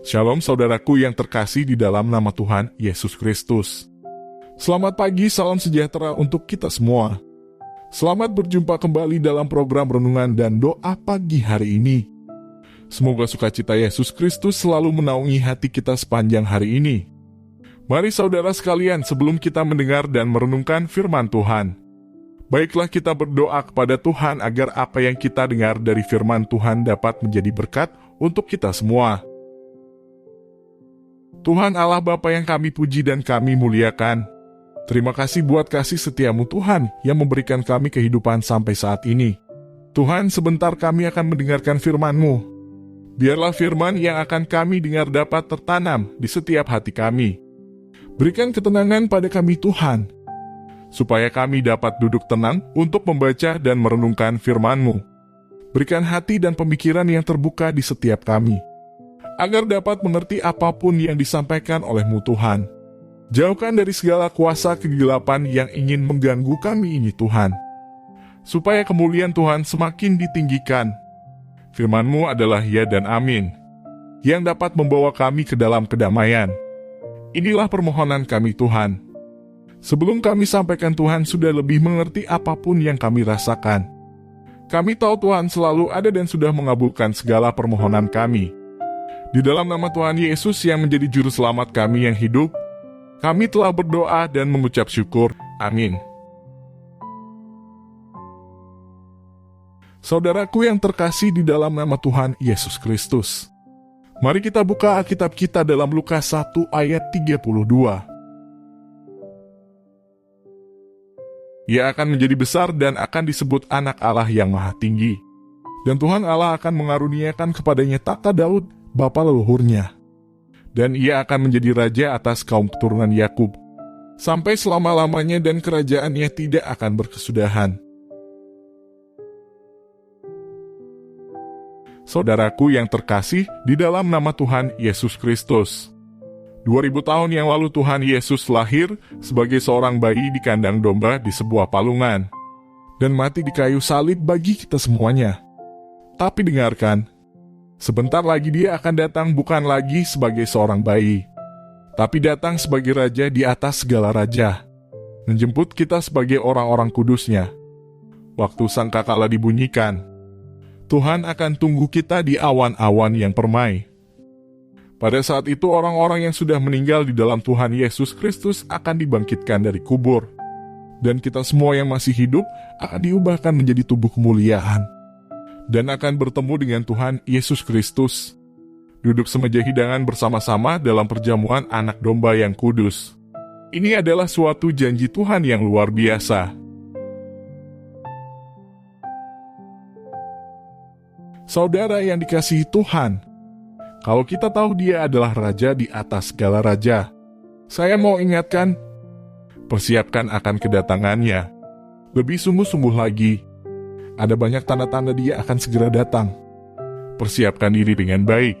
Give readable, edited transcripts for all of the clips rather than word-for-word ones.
Shalom saudaraku yang terkasih di dalam nama Tuhan Yesus Kristus. Selamat pagi, salam sejahtera untuk kita semua. Selamat berjumpa kembali dalam program renungan dan doa pagi hari ini. Semoga sukacita Yesus Kristus selalu menaungi hati kita sepanjang hari ini. Mari saudara sekalian, sebelum kita mendengar dan merenungkan firman Tuhan, baiklah kita berdoa kepada Tuhan agar apa yang kita dengar dari firman Tuhan dapat menjadi berkat untuk kita semua. Tuhan Allah Bapa yang kami puji dan kami muliakan, terima kasih buat kasih setiamu Tuhan yang memberikan kami kehidupan sampai saat ini. Tuhan, sebentar kami akan mendengarkan firman-Mu. Biarlah firman yang akan kami dengar dapat tertanam di setiap hati kami. Berikan ketenangan pada kami Tuhan, supaya kami dapat duduk tenang untuk membaca dan merenungkan firman-Mu. Berikan hati dan pemikiran yang terbuka di setiap kami, agar dapat mengerti apapun yang disampaikan oleh-Mu Tuhan. Jauhkan dari segala kuasa kegelapan yang ingin mengganggu kami ini Tuhan, supaya kemuliaan Tuhan semakin ditinggikan. Firman-Mu adalah ya dan amin, yang dapat membawa kami ke dalam kedamaian. Inilah permohonan kami Tuhan. Sebelum kami sampaikan, Tuhan sudah lebih mengerti apapun yang kami rasakan. Kami tahu Tuhan selalu ada dan sudah mengabulkan segala permohonan kami. Di dalam nama Tuhan Yesus yang menjadi juru selamat kami yang hidup, kami telah berdoa dan mengucap syukur. Amin. Saudaraku yang terkasih di dalam nama Tuhan Yesus Kristus, mari kita buka Alkitab kita dalam Lukas 1 ayat 32. Ia akan menjadi besar dan akan disebut anak Allah yang maha tinggi. Dan Tuhan Allah akan mengaruniakan kepadanya tahta Daud, bapa leluhurnya. Dan ia akan menjadi raja atas kaum keturunan Yakub, sampai selama-lamanya, dan kerajaannya tidak akan berkesudahan. Saudaraku yang terkasih di dalam nama Tuhan Yesus Kristus, 2000 tahun yang lalu Tuhan Yesus lahir sebagai seorang bayi di kandang domba di sebuah palungan, dan mati di kayu salib bagi kita semuanya. Tapi dengarkan, sebentar lagi Dia akan datang bukan lagi sebagai seorang bayi, tapi datang sebagai Raja di atas segala raja, menjemput kita sebagai orang-orang kudusnya. Waktu sangkakala dibunyikan, Tuhan akan tunggu kita di awan-awan yang permai. Pada saat itu orang-orang yang sudah meninggal di dalam Tuhan Yesus Kristus akan dibangkitkan dari kubur, dan kita semua yang masih hidup akan diubahkan menjadi tubuh kemuliaan, dan akan bertemu dengan Tuhan Yesus Kristus, duduk semeja hidangan bersama-sama dalam perjamuan anak domba yang kudus. Ini adalah suatu janji Tuhan yang luar biasa. Saudara yang dikasihi Tuhan, kalau kita tahu Dia adalah Raja di atas segala raja, saya mau ingatkan, persiapkan akan kedatangannya. Lebih sungguh-sungguh lagi, ada banyak tanda-tanda Dia akan segera datang. Persiapkan diri dengan baik.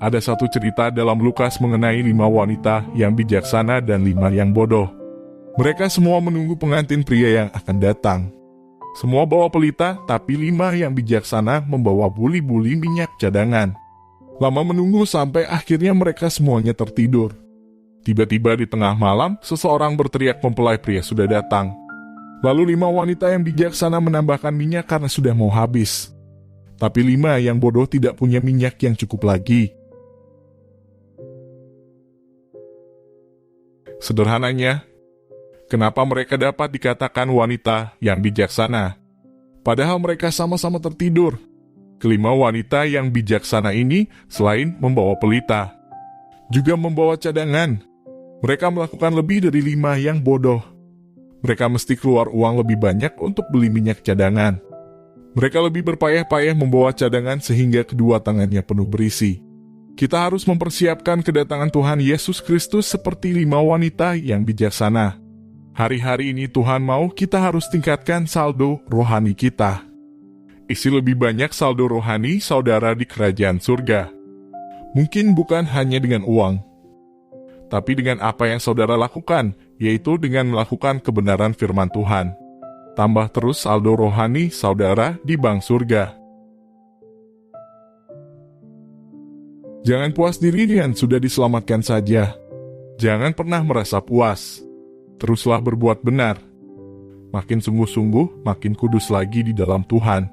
Ada satu cerita dalam Lukas mengenai 5 wanita yang bijaksana dan 5 yang bodoh. Mereka semua menunggu pengantin pria yang akan datang. Semua bawa pelita, tapi 5 yang bijaksana membawa buli-buli minyak cadangan. Lama menunggu sampai akhirnya mereka semuanya tertidur. Tiba-tiba di tengah malam, seseorang berteriak mempelai pria sudah datang. Lalu 5 wanita yang bijaksana menambahkan minyak karena sudah mau habis. Tapi 5 yang bodoh tidak punya minyak yang cukup lagi. Sederhananya, kenapa mereka dapat dikatakan wanita yang bijaksana? Padahal mereka sama-sama tertidur. Kelima wanita yang bijaksana ini selain membawa pelita, juga membawa cadangan. Mereka melakukan lebih dari 5 yang bodoh. Mereka mesti keluar uang lebih banyak untuk beli minyak cadangan. Mereka lebih berpayah-payah membawa cadangan sehingga kedua tangannya penuh berisi. Kita harus mempersiapkan kedatangan Tuhan Yesus Kristus seperti 5 wanita yang bijaksana. Hari-hari ini Tuhan mau kita harus tingkatkan saldo rohani kita. Isi lebih banyak saldo rohani saudara di kerajaan surga. Mungkin bukan hanya dengan uang, tapi dengan apa yang saudara lakukan, yaitu dengan melakukan kebenaran firman Tuhan. Tambah terus saldo rohani saudara di bank surga. Jangan puas diri dengan sudah diselamatkan saja. Jangan pernah merasa puas. Teruslah berbuat benar. Makin sungguh-sungguh, makin kudus lagi di dalam Tuhan.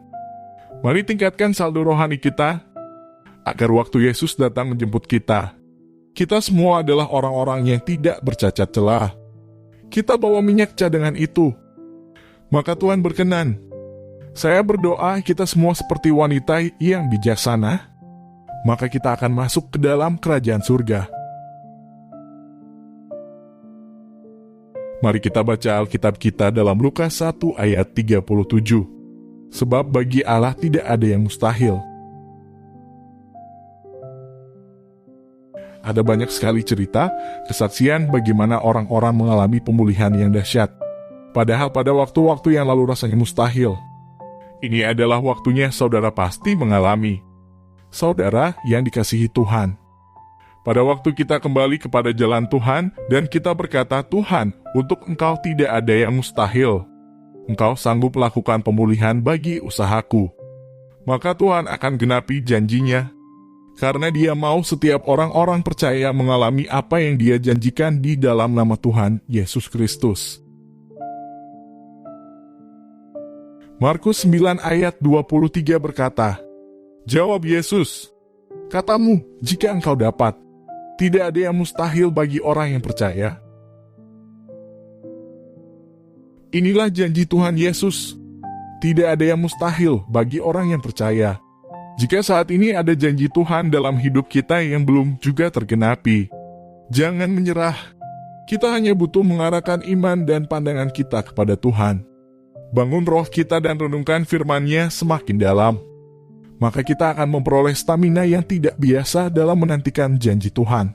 Mari tingkatkan saldo rohani kita, agar waktu Yesus datang menjemput kita. Kita semua adalah orang-orang yang tidak bercacat celah. Kita bawa minyak cadangan itu. Maka Tuhan berkenan. Saya berdoa kita semua seperti wanita yang bijaksana, maka kita akan masuk ke dalam kerajaan surga. Mari kita baca Alkitab kita dalam Lukas 1 ayat 37. Sebab bagi Allah tidak ada yang mustahil. Ada banyak sekali cerita, kesaksian bagaimana orang-orang mengalami pemulihan yang dahsyat. Padahal pada waktu-waktu yang lalu rasanya mustahil. Ini adalah waktunya saudara pasti mengalami. Saudara yang dikasihi Tuhan. Pada waktu kita kembali kepada jalan Tuhan dan kita berkata, Tuhan, untuk Engkau tidak ada yang mustahil. Engkau sanggup melakukan pemulihan bagi usahaku. Maka Tuhan akan genapi janjinya. Karena Dia mau setiap orang-orang percaya mengalami apa yang Dia janjikan di dalam nama Tuhan Yesus Kristus. Markus 9 ayat 23 berkata, jawab Yesus, katamu, jika engkau dapat, tidak ada yang mustahil bagi orang yang percaya. Inilah janji Tuhan Yesus. Tidak ada yang mustahil bagi orang yang percaya. Jika saat ini ada janji Tuhan dalam hidup kita yang belum juga tergenapi, jangan menyerah. Kita hanya butuh mengarahkan iman dan pandangan kita kepada Tuhan. Bangun roh kita dan renungkan firman-Nya semakin dalam. Maka kita akan memperoleh stamina yang tidak biasa dalam menantikan janji Tuhan.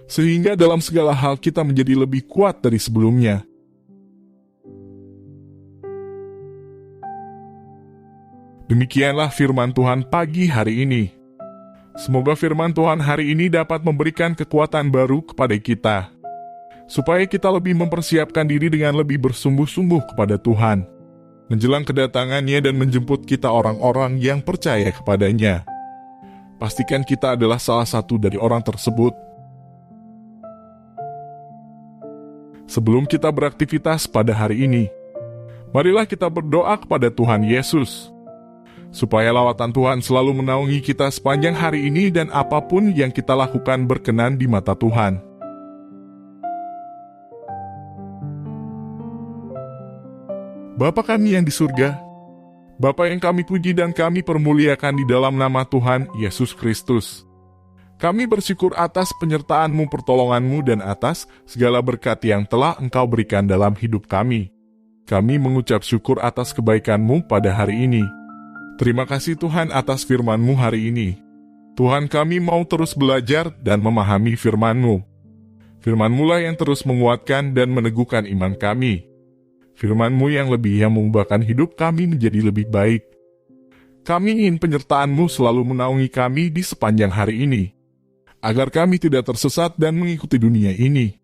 Sehingga dalam segala hal kita menjadi lebih kuat dari sebelumnya. Demikianlah firman Tuhan pagi hari ini. Semoga firman Tuhan hari ini dapat memberikan kekuatan baru kepada kita, supaya kita lebih mempersiapkan diri dengan lebih bersungguh-sungguh kepada Tuhan, menjelang kedatangannya dan menjemput kita orang-orang yang percaya kepadanya. Pastikan kita adalah salah satu dari orang tersebut. Sebelum kita beraktivitas pada hari ini, marilah kita berdoa kepada Tuhan Yesus, supaya lawatan Tuhan selalu menaungi kita sepanjang hari ini dan apapun yang kita lakukan berkenan di mata Tuhan. Bapa kami yang di surga, Bapa yang kami puji dan kami permuliakan di dalam nama Tuhan Yesus Kristus. Kami bersyukur atas penyertaan-Mu, pertolongan-Mu, dan atas segala berkat yang telah Engkau berikan dalam hidup kami. Kami mengucap syukur atas kebaikan-Mu pada hari ini. Terima kasih Tuhan atas firman-Mu hari ini. Tuhan, kami mau terus belajar dan memahami firman-Mu. Firman-Mu lah yang terus menguatkan dan meneguhkan iman kami. Firman-Mu yang mengubahkan hidup kami menjadi lebih baik. Kami ingin penyertaan-Mu selalu menaungi kami di sepanjang hari ini, agar kami tidak tersesat dan mengikuti dunia ini.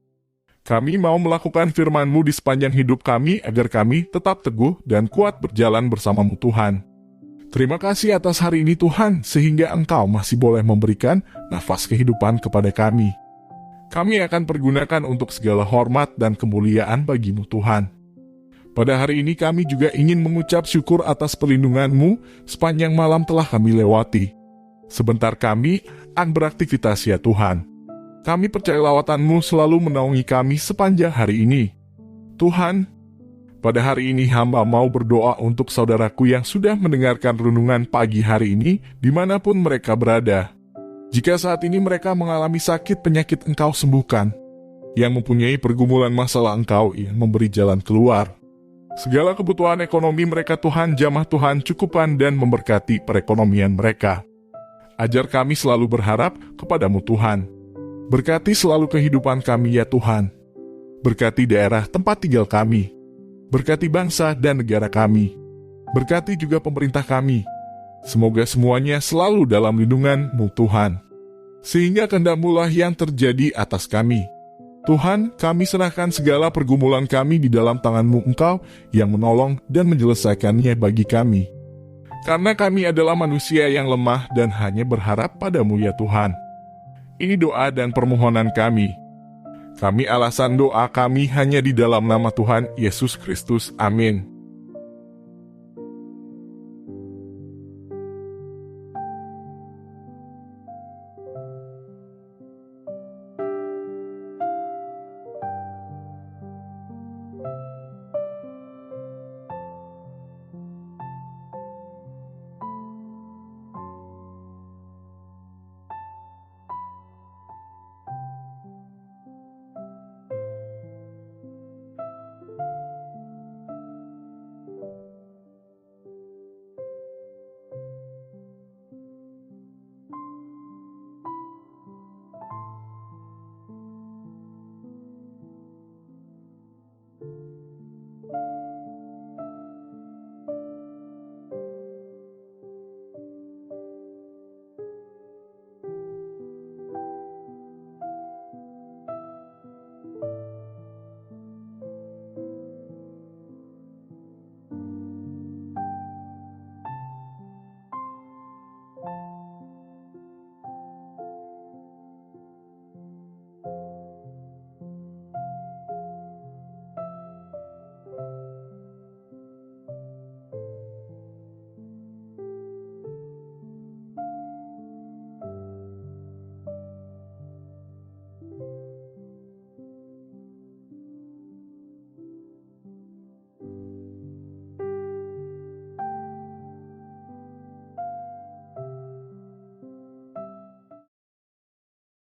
Kami mau melakukan firman-Mu di sepanjang hidup kami agar kami tetap teguh dan kuat berjalan bersama-Mu Tuhan. Terima kasih atas hari ini Tuhan, sehingga Engkau masih boleh memberikan nafas kehidupan kepada kami. Kami akan pergunakan untuk segala hormat dan kemuliaan bagi-Mu Tuhan. Pada hari ini kami juga ingin mengucap syukur atas perlindungan-Mu sepanjang malam telah kami lewati. Sebentar kami akan beraktivitas ya Tuhan. Kami percaya lawatan-Mu selalu menaungi kami sepanjang hari ini. Tuhan, pada hari ini hamba mau berdoa untuk saudaraku yang sudah mendengarkan renungan pagi hari ini dimanapun mereka berada. Jika saat ini mereka mengalami sakit penyakit Engkau sembuhkan, yang mempunyai pergumulan masalah Engkau yang memberi jalan keluar. Segala kebutuhan ekonomi mereka Tuhan, jamah Tuhan cukupkan dan memberkati perekonomian mereka. Ajar kami selalu berharap kepada-Mu Tuhan. Berkati selalu kehidupan kami ya Tuhan. Berkati daerah tempat tinggal kami. Berkati bangsa dan negara kami. Berkati juga pemerintah kami. Semoga semuanya selalu dalam lindungan-Mu Tuhan. Sehingga kehendak-Mu lah yang terjadi atas kami. Tuhan, kami serahkan segala pergumulan kami di dalam tangan-Mu Engkau yang menolong dan menyelesaikannya bagi kami. Karena kami adalah manusia yang lemah dan hanya berharap pada-Mu ya Tuhan. Ini doa dan permohonan kami. Kami alasan doa kami hanya di dalam nama Tuhan Yesus Kristus. Amin.